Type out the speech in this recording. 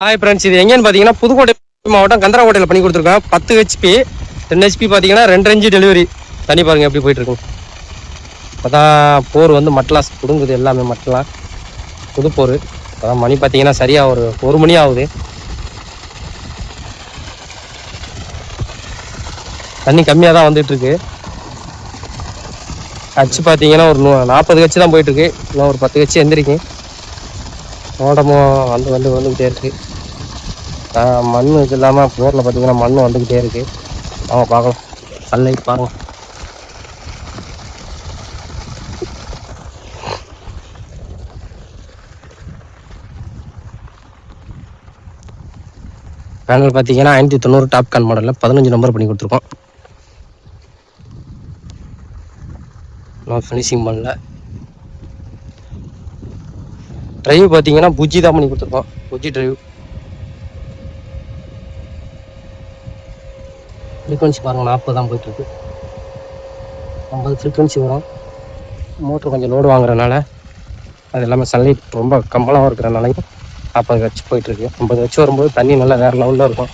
Hi friends, இது எங்கேன்னு பார்த்தீங்கன்னா புதுக்கோட்டை மாவட்டம் கந்தராக்கோட்டையில் பண்ணி கொடுத்துருக்கேன். 10 HP 10 HP பார்த்தீங்கன்னா 2 இன்ச்சு டெலிவரி. தண்ணி பாருங்கள் எப்படி போயிட்டுருக்கும். அதான் போர் வந்து மட்டலாஸ் கொடுங்குது, எல்லாமே மட்டலாம் புது போர். அதான் மணி பார்த்தீங்கன்னா சரியாக ஒரு மணி ஆகுது. தண்ணி கம்மியாக தான் வந்துட்டுருக்கு. கட்சி பார்த்தீங்கன்னா ஒரு 40 கட்சி தான் போயிட்டுருக்கு. இன்னும் ஒரு 10 கட்சி எந்திரிக்கும். ஓட்டமும் வந்துக்கிட்டே இருக்குது. மண் இது இல்லாமல் போரில் பார்த்தீங்கன்னா மண் வந்துக்கிட்டே இருக்குது. அவங்க பார்க்கலாம், சன்லைட் பாருங்கள். பேனல் பார்த்தீங்கன்னா 590 டாப்கான் மாடலில் 15 நம்பர் பண்ணி கொடுத்துருக்கோம். நான் ஃபினிஷிங் பண்ணல. ட்ரைவ் பார்த்தீங்கன்னா புஜ்ஜி தான் பண்ணி கொடுத்துருக்கோம். புஜ்ஜி ட்ரைவ். ஃப்ரீக்வன்சி பாருங்கள் 40 தான் போயிட்டுருக்கு. 50 ஃப்ரீக்வன்சி வரும். மோட்ரு கொஞ்சம் லோடு வாங்குறதுனால அது எல்லாமே சன்லைட் ரொம்ப கம்பளமாக இருக்கிறனாலையும் 40 வச்சு போயிட்டுருக்கு. 50 வச்சு வரும்போது தண்ணி நல்லா வேறு லெவலில் இருக்கும்.